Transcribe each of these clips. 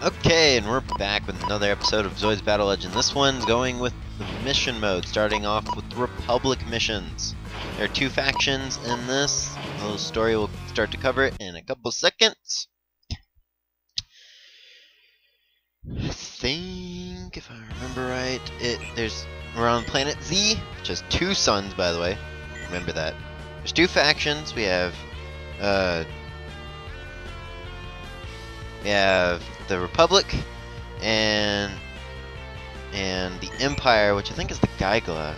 Okay, and we're back with another episode of Zoids Battle Legends. This one's going with the mission mode, starting off with the Republic missions. There are two factions in this. A little story will start to cover it in a couple seconds. I think, if I remember right, we're on planet Z, which has two suns, by the way. Remember that. There's two factions. We have the Republic and the Empire, which I think is the Gygalos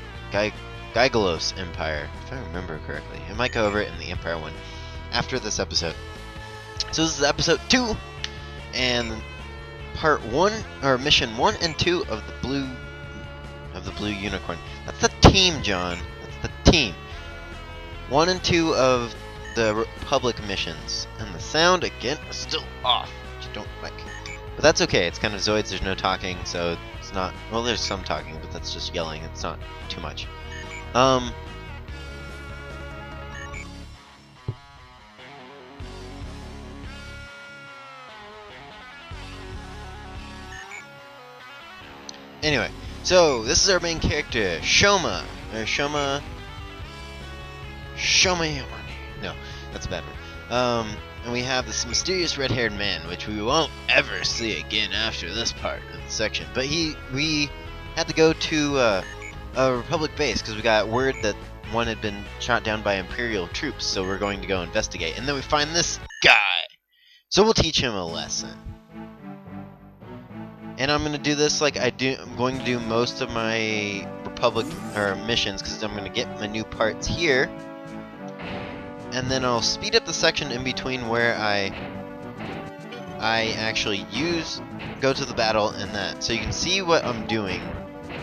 Empire, if I remember correctly. I might go over it in the Empire one after this episode. So this is episode 2 and part 1, or mission 1 and 2 of the blue unicorn. That's the team, John. That's the team. 1 and 2 of the Republic missions, and the sound again is still off, which I don't like. But that's okay. It's kind of Zoids. There's no talking, so it's not. Well, there's some talking, but that's just yelling. It's not too much. Anyway, so this is our main character, Shoma. No, that's a bad one. And we have this mysterious red-haired man, which we won't ever see again after this part of the section. But we had to go to a Republic base because we got word that one had been shot down by Imperial troops. So we're going to go investigate, and then we find this guy. So we'll teach him a lesson. And I'm gonna do this like I'm going to do most of my Republic missions because I'm gonna get my new parts here. And then I'll speed up the section in between where I actually go to the battle and that, so you can see what I'm doing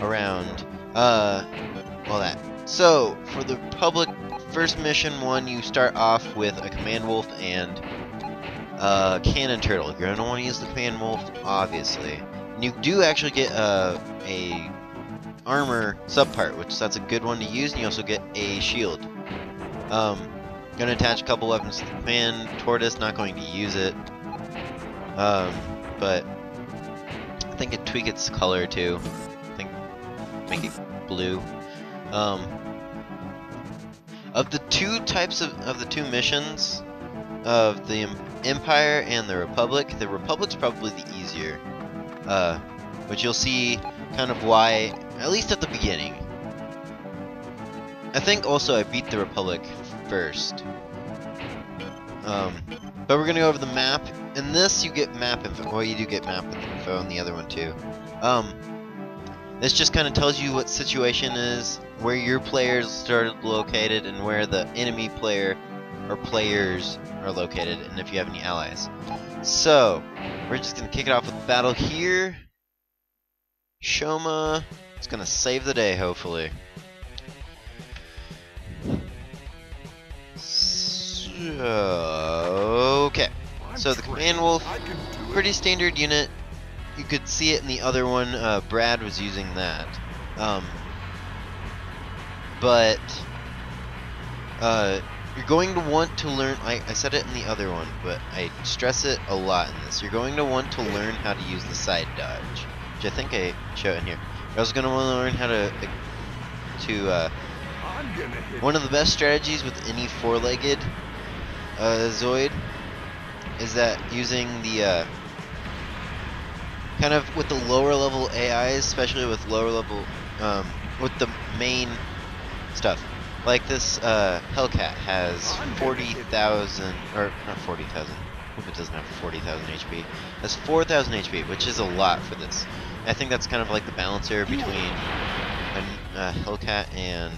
around all that. So for the Republic first mission 1, you start off with a Command Wolf and Cannon Turtle. You're gonna want to use the Command Wolf, obviously. And you do actually get a armor subpart, which that's a good one to use, and you also get a shield. Gonna attach a couple weapons to the command tortoise, not going to use it. But I think it tweak its color too. I think make it blue. Of the two types of the two missions of the Empire and the Republic's probably the easier. Which you'll see kind of why, at least at the beginning. I think also I beat the Republic first. But we're gonna go over the map. In this you get map info. Well, you do get map info in the other one too. This just kind of tells you what situation is, where your players started located, and where the enemy player or players are located, and if you have any allies. So we're just gonna kick it off with battle here. Shoma is gonna save the day, hopefully. Okay, so the Command Wolf, pretty standard unit. You could see it in the other one. Brad was using that. But you're going to want to learn. I said it in the other one, but I stress it a lot in this. You're going to want to learn how to use the side dodge, which I think I show in here. You're also going to want to learn how to one of the best strategies with any four-legged Zoid is that using the kind of with the lower level AIs, especially with lower level with the main stuff. Like this Hellcat has 40,000, or not 40,000. I hope it doesn't have 40,000 HP. It has 4,000 HP, which is a lot for this. I think that's kind of like the balancer between a Hellcat and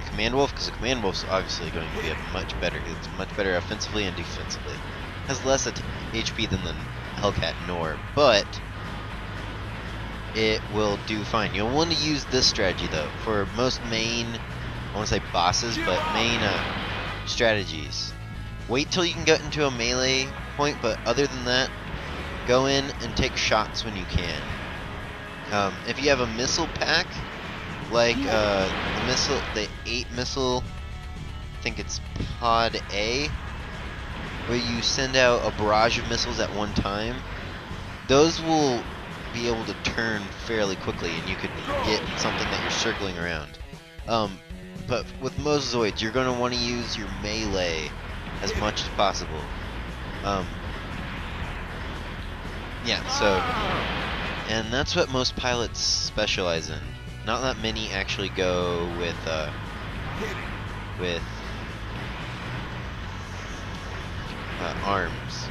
Command Wolf, because the Command Wolf's obviously going to be much better. It's much better offensively and defensively. It has less HP than the Hellcat nor, but it will do fine. You'll want to use this strategy though for most main, I want to say bosses, but main strategies. Wait till you can get into a melee point, but other than that, go in and take shots when you can. If you have a missile pack, like the 8 missile, I think it's Pod A, where you send out a barrage of missiles at one time, those will be able to turn fairly quickly, and you could get something that you're circling around. But with most Zoids, you're going to want to use your melee as much as possible. Yeah, so, and that's what most pilots specialize in. Not that many actually go with arms.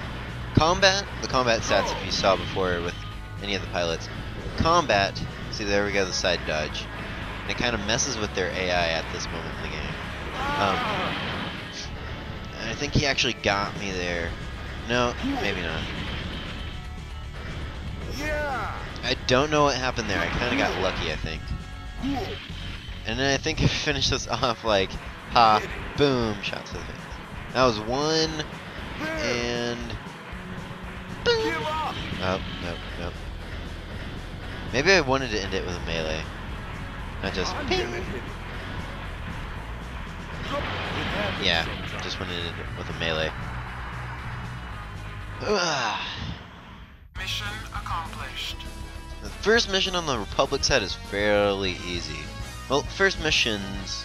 The combat stats, if you saw before with any of the pilots, combat, see there we go, the side dodge, and it kind of messes with their AI at this moment in the game. And I think he actually got me there. No, maybe not. I don't know what happened there. I kind of got lucky, I think. And then I think I finished this off like, ha, boom, shot to the face. That was one, and boom. Oh, nope. Maybe I wanted to end it with a melee. Not just ping. Yeah, just wanted to end it with a melee. Mission accomplished. The first mission on the Republic side is fairly easy. Well, first missions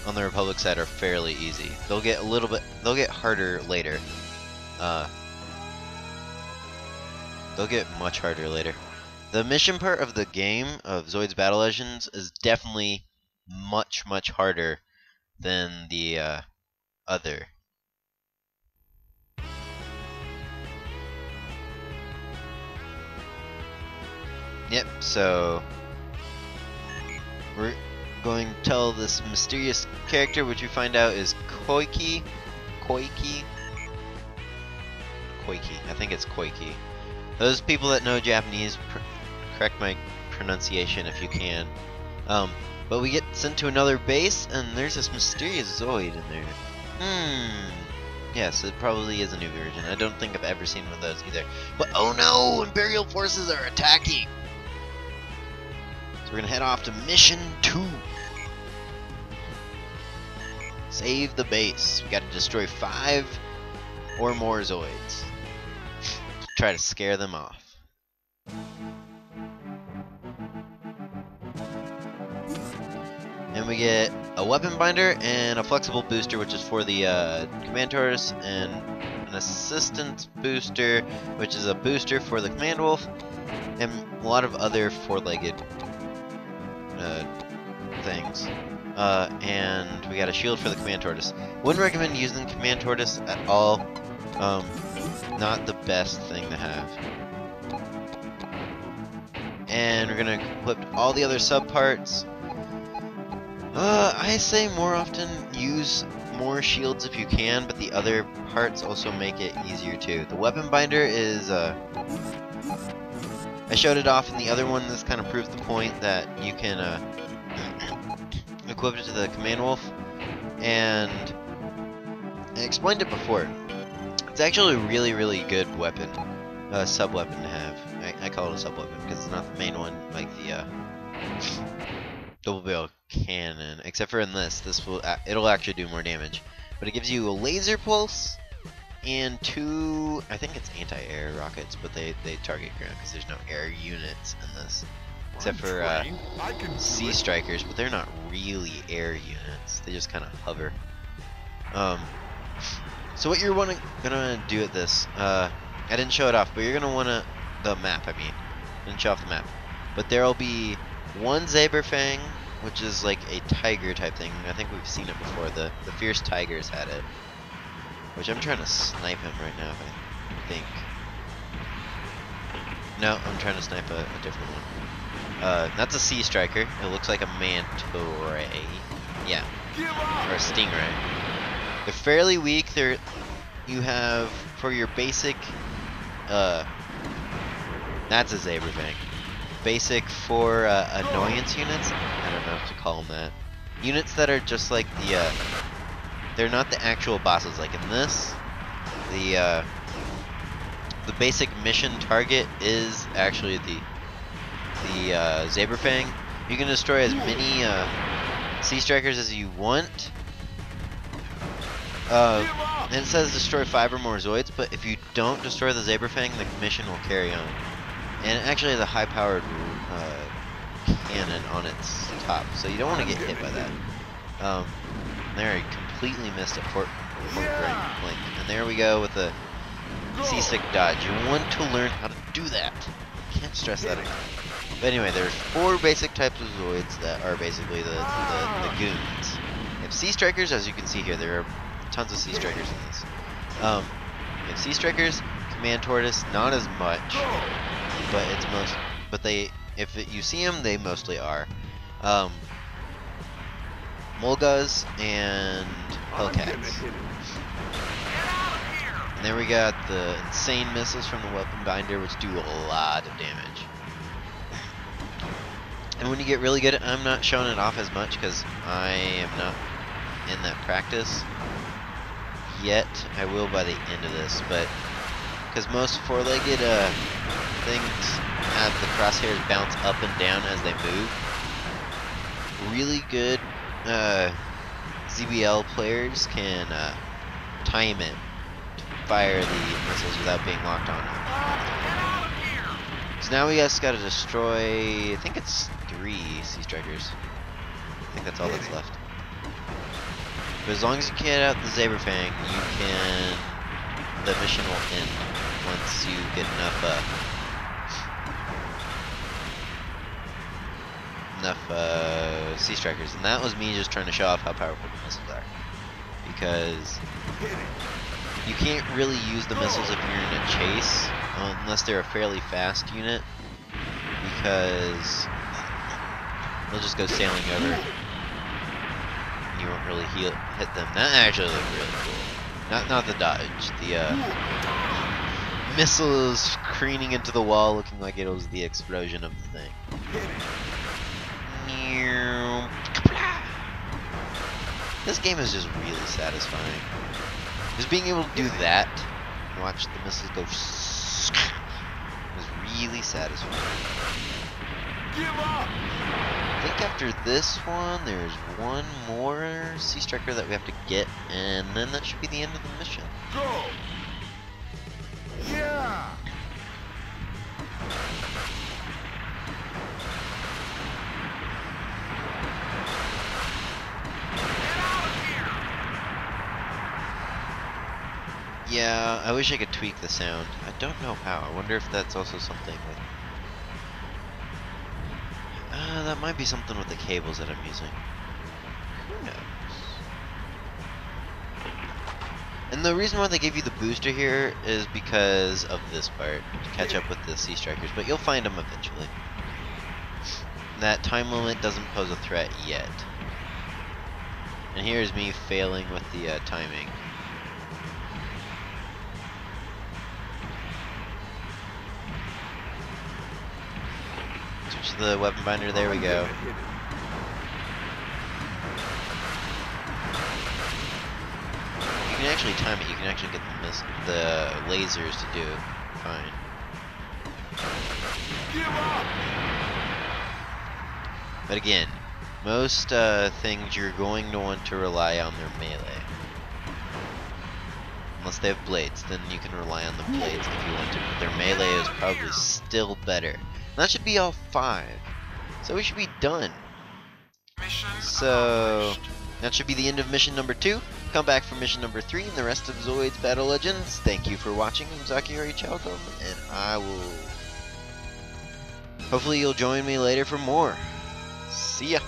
on the Republic side are fairly easy. They'll get harder later. They'll get much harder later. The mission part of the game of Zoids Battle Legends is definitely much harder than the other. Yep, so we're going to tell this mysterious character, which we find out is Koiki. I think it's Koiki. Those people that know Japanese, correct my pronunciation if you can. But we get sent to another base, and there's this mysterious Zoid in there. Yes, it probably is a new version. I don't think I've ever seen one of those either. But oh no! Imperial forces are attacking! So we're gonna head off to Mission 2. Save the base. We gotta destroy 5 or more Zoids. To try to scare them off. And we get a weapon binder and a flexible booster, which is for the command tortoise, and an assistance booster, which is a booster for the command wolf, and a lot of other four-legged things. And we got a shield for the command tortoise. Wouldn't recommend using command tortoise at all. Not the best thing to have. And we're gonna equip all the other sub parts. I say more often use more shields if you can, but the other parts also make it easier too. The weapon binder is, I showed it off in the other one. This kind of proves the point that you can equip it to the command wolf, and I explained it before. It's actually a really good weapon, sub-weapon to have. I call it a sub-weapon because it's not the main one like the double barrel cannon, except for in this will it'll actually do more damage. But it gives you a laser pulse and 2, I think it's anti-air rockets, but they target ground because there's no air units in this, except for sea strikers, but they're not really air units. They just kind of hover. So what you're gonna do at this, I didn't show it off, but you're gonna wanna the map. I didn't show off the map, but there'll be one Zaberfang, which is like a tiger type thing. I think we've seen it before. The fierce tigers had it, which I'm trying to snipe him right now. I think. No, I'm trying to snipe a different one. That's a sea striker. It looks like a manta ray. Yeah, or a stingray. They're fairly weak. You have for your basic. That's a Zaberfang. Basic for annoyance units. I don't know if to call them that. Units that are just like the. They're not the actual bosses. Like in this, the basic mission target is actually the Zaberfang. You can destroy as many sea strikers as you want. And it says destroy 5 or more Zoids, but if you don't destroy the Zaberfang, the mission will carry on. And it actually has a high-powered cannon on its top, so you don't want to get hit by that. There, he completely missed it point blank. And there we go with the C-stick dodge. You want to learn how to do that. Can't stress that enough. But anyway, there's 4 basic types of Zoids that are basically the goons. You have Sea Strikers, as you can see here. There are tons of Sea Strikers in this. You have Sea Strikers, Command Tortoise, not as much, but it's most. But they, if you see them, they mostly are. Mulgas and Hellcats. And then we got the insane missiles from the weapon binder, which do a lot of damage. And when you get really good, I'm not showing it off as much because I am not in that practice yet. I will by the end of this, but because most 4-legged things have the crosshairs bounce up and down as they move. Really good ZBL players can time it to fire the missiles without being locked on. So now we just gotta destroy, I think it's 3 Sea Strikers. I think that's all that's left. But as long as you get out the Zaberfang, you can, the mission will end once you get enough Sea Strikers. And that was me just trying to show off how powerful the missiles are. Because you can't really use the missiles if you're in a chase, unless they're a fairly fast unit, because they'll just go sailing over and you won't really hit them. That actually looked really cool. Not the dodge, the missiles careening into the wall looking like it was the explosion of the thing. This game is just really satisfying. Just being able to do that and watch the missiles go is really satisfying. I think after this one, there's one more Sea Striker that we have to get, and then that should be the end of the mission. Go! Yeah! Yeah, I wish I could tweak the sound. I don't know how. I wonder if that's also something with... that might be something with the cables that I'm using. Who knows? And the reason why they gave you the booster here is because of this part, to catch up with the Sea Strikers, but you'll find them eventually. That time limit doesn't pose a threat yet. And here's me failing with the timing. Switch to the weapon binder, there we go. You can actually time it, you can actually get the lasers to do fine. But again, most things you're going to want to rely on their melee. Unless they have blades, then you can rely on the blades if you want to. But their melee is probably still better. And that should be all 5. So we should be done. So that should be the end of mission number 2. Come back for mission number 3 and the rest of Zoids Battle Legends. Thank you for watching. I'm Zakihari Chalcom, and I will... Hopefully you'll join me later for more. See ya!